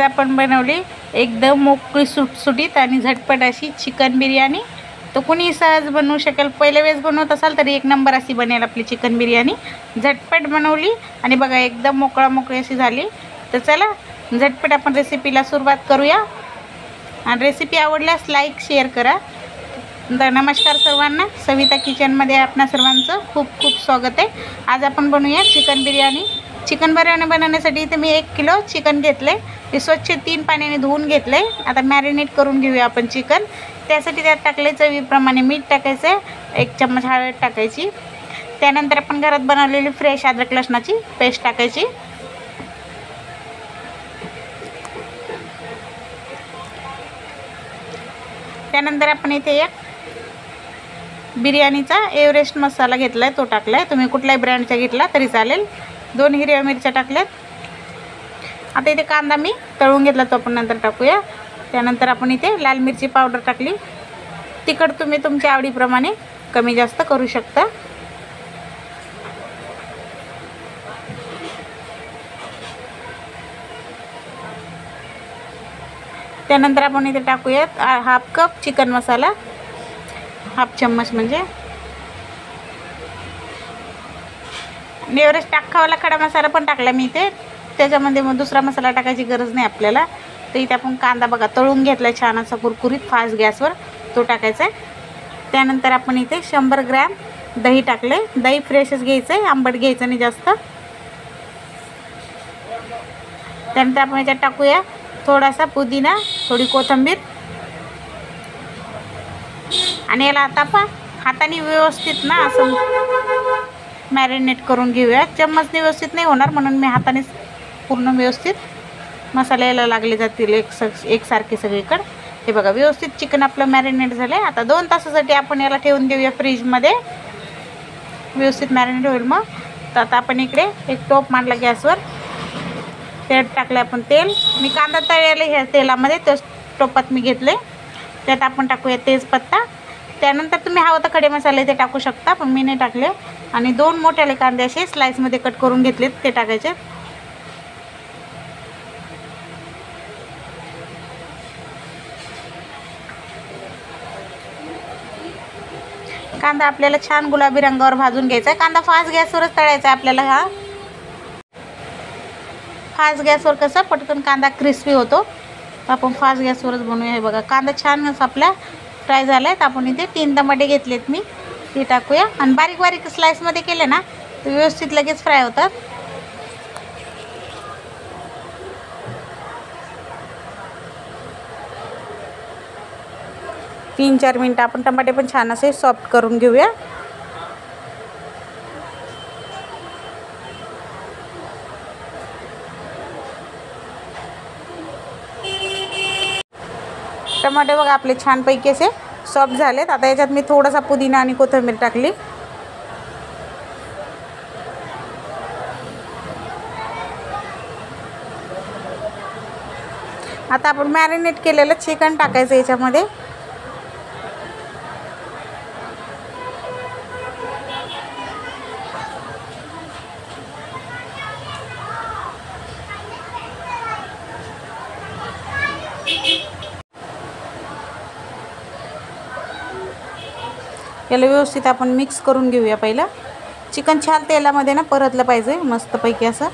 आपण बनवली एकदम मोकळी सुटसुटीत आणि झटपट अशी चिकन बिर्याणी. तो कुणी सहज बनवू शकेल. पहिल्या वेळेस बनवत असाल तरी एक नंबर अशी बनेल आपली चिकन बिर्याणी. झटपट बनवली आणि बघा एकदम मोकळी अशी झाली. तर चला झटपट आपण रेसिपीला सुरुवात करूया. आणि रेसिपी आवडल्यास लाईक शेअर करा. तर नमस्कार सर्वांना, सविता किचनमध्ये आपणा सर्वांचं खूप खूप स्वागत आहे. आज आपण बनवूया चिकन बिर्याणी. चिकन बिर्याणी बनवण्यासाठी इथे मी 1 किलो चिकन घेतले. ते स्वच्छ 3 पाण्याने धुवून घेतले. आता मॅरिनेट करून घेऊया आपण चिकन. त्यासाठी त्यात टाकले चवीप्रमाणे मीठ टाकायचं, 1 चम्मच हळद टाकायची. त्यानंतर आपण घरात बनवलेली फ्रेश अद्रक लसणाची पेस्ट टाकायची. त्यानंतर आपण इथे एक बिर्याणीचा एव्हरेस्ट मसाला घेतलाय, तो टाकलाय. तुम्ही कुठल्याही ब्रँडचा घेतला तरी चालेल. 2 हिरव्या मिरच्या टाकल्यात. आता इथे कांदा मी तळून घेतला, तो आपण नंतर टाकूया. त्यानंतर आपण इथे लाल मिरची पावडर टाकली. तिखट तुम्ही तुमच्या आवडीप्रमाणे कमी जास्त करू शकता. त्यानंतर आपण इथे टाकूयात 1/2 कप चिकन मसाला, 1/2 चम्मच म्हणजे. एव्हरेस्ट टाकावाला खडा मसाला पण टाकला मी इथे. त्याच्यामध्ये मग दुसरा मसाला टाकायची गरज नाही आपल्याला. तर इथे आपण कांदा बघा तळून घेतला छान असा कुरकुरीत फास्ट गॅसवर, तो टाकायचा आहे. त्यानंतर आपण इथे 100 ग्रॅम दही टाकले. दही फ्रेशच घ्यायचं आहे, आंबट घ्यायचं नाही जास्त. त्यानंतर आपण याच्यात टाकूया थोडासा पुदिना, थोडी कोथिंबीर. आणि याला आता आपण हाताने व्यवस्थित ना असं मॅरिनेट करून घेऊया. चम्मचने व्यवस्थित नाही होणार, म्हणून मी हातानेच पूर्ण व्यवस्थित मसाले याला लागले जातील एकसारखे सगळीकडे. हे बघा व्यवस्थित चिकन आपलं मॅरिनेट झालं आहे. आता 2 तासासाठी आपण याला ठेवून देऊया फ्रीजमध्ये, व्यवस्थित मॅरिनेट होईल मग. तर आता आपण इकडे एक टोप मांडला गॅसवर. त्यात टाकलं आपण तेल. मी कांदा तळलेला ह्या तेलामध्ये त्याच टोपात मी घेतले. त्यात आपण टाकूया तेजपत्ता. त्यानंतर तुम्ही हवं तर खडे मसाले ते टाकू शकता, पण मी नाही टाकले. आणि 2 मोठे कांदे असे स्लाइसमध्ये कट करून घेतलेत, ते टाकायचे. कांदा आपल्याला छान गुलाबी रंगावर भाजून घ्यायचा आहे. कांदा फास्ट गॅसवरच तळायचा आहे आपल्याला. हा फास्ट गॅसवर कसं पटकन कांदा क्रिस्पी होतो. आपण फास्ट गॅसवरच बनवूया. हे बघा कांदा छान आपला फ्राय झाला आहे. तर आपण इथे 3 टमाटे घेतलेत मी, ते टाकूया. आणि बारीक बारीक स्लाइसमध्ये केले ना तर व्यवस्थित लगेच फ्राय होतात. तीन 4 मिनटं आपण टमाटे पण छान असे सॉफ्ट करून घेऊया. टमाटे बघा आपले छानपैकी असे सॉफ्ट झालेत. आता याच्यात मी थोडासा पुदिना आणि कोथिंबीर टाकली. आता आपण मॅरिनेट केलेलं चिकन टाकायचं याच्यामध्ये. याला व्यवस्थित आपण मिक्स करून घेऊया. पहिला चिकन छान तेलामध्ये ना परतलं पाहिजे मस्तपैकी असं.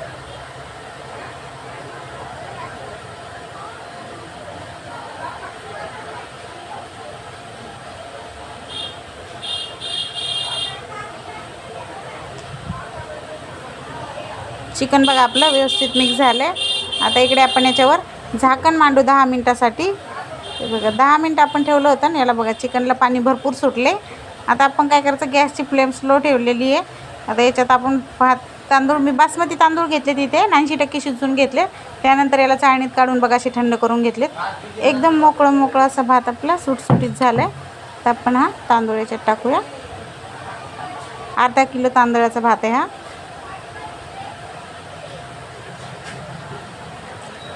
चिकन बघा आपलं व्यवस्थित मिक्स झालं आहे. आता इकडे आपण याच्यावर झाकण मांडू 10 मिनटासाठी. हे बघा 10 मिनटं आपण ठेवलं होतं ना. याला बघा चिकनला पाणी भरपूर सुटले. आता आपण काय करायचं, गॅसची फ्लेम स्लो ठेवलेली आहे. आता याच्यात आपण तांदूळ, मी बासमती तांदूळ घेतले तिथे 80% शिजवून घेतले. त्यानंतर याला चाळणीत काढून बघा असे थंड करून घेतलेत. एकदम मोकळं असा भात आपला सुटसुटीत झाला आहे. तर आपण हा तांदूळ याच्यात टाकूया. अर्धा किलो तांदळाचा भात आहे हा.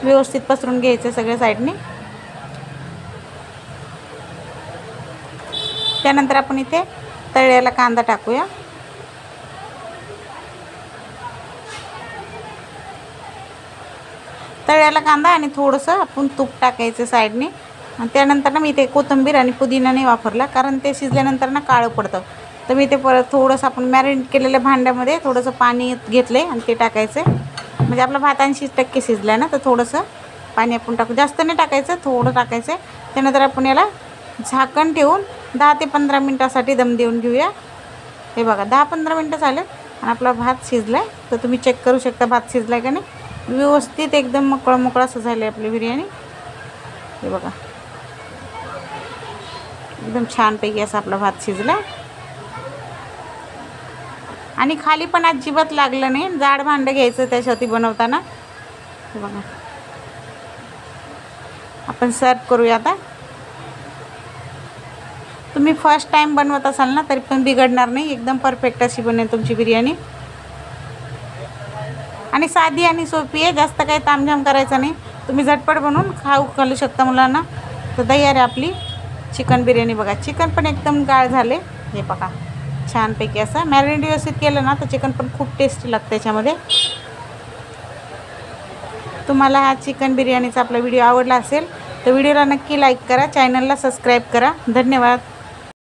व्यवस्थित पसरून घ्यायचं सगळ्या साईडने. त्यानंतर आपण इथे तळलेला कांदा टाकूया. तळलेला कांदा आणि थोडंसं आपण तूप टाकायचं साईडने. आणि त्यानंतर ना मी ते कोथिंबीर आणि पुदिना नाही वापरला, कारण ते शिजल्यानंतर ना काळं पडतं. तर मी ते परत थोडंसं आपण मॅरिनेट केलेल्या भांड्यामध्ये थोडंसं पाणी घेतलं आणि ते टाकायचं. म्हणजे आपला भात 80% शिजला ना, तर थोडंसं पाणी आपण टाकू, जास्त नाही टाकायचं, थोडं टाकायचं. त्यानंतर आपण याला झाकण ठेवून 10 ते 15 मिनटासाठी दम देऊन घेऊया. हे बघा 10-15 मिनटं झाले आणि आपला भात शिजला आहे. तर तुम्ही चेक करू शकता भात शिजला आहे का नाही. व्यवस्थित एकदम मोकळं असं झालं आहे आपली बिर्याणी. हे बघा एकदम छानपैकी असा आपला भात शिजला आणि खाली पण अजिबात लागलं नाही. जाड भांडं घ्यायचं त्याच्यावरती बनवताना. हे बघा आपण सर्व करूया आता. तुम्ही फर्स्ट टाइम बनवत असाल ना तरी पण बिघडणार नाही, एकदम परफेक्ट अशी बनेल तुमची बिर्याणी. आणि साधी आणि सोपी आहे, जास्त काही तामझाम करायचं नाही. तुम्ही झटपट बनवून घालू शकता मुलांना. तर तयार आहे आपली चिकन बिर्याणी. बघा चिकन पण एकदम गाळ झाले. हे बघा छानपैकी असं मॅरिनेट व्यवस्थित केलं ना तर चिकन पण खूप टेस्टी लागतं याच्यामध्ये. तुम्हाला हा चिकन बिर्याणीचा आपला व्हिडिओ आवडला असेल तर व्हिडिओला नक्की लाईक करा, चॅनलला सबस्क्राईब करा. धन्यवाद.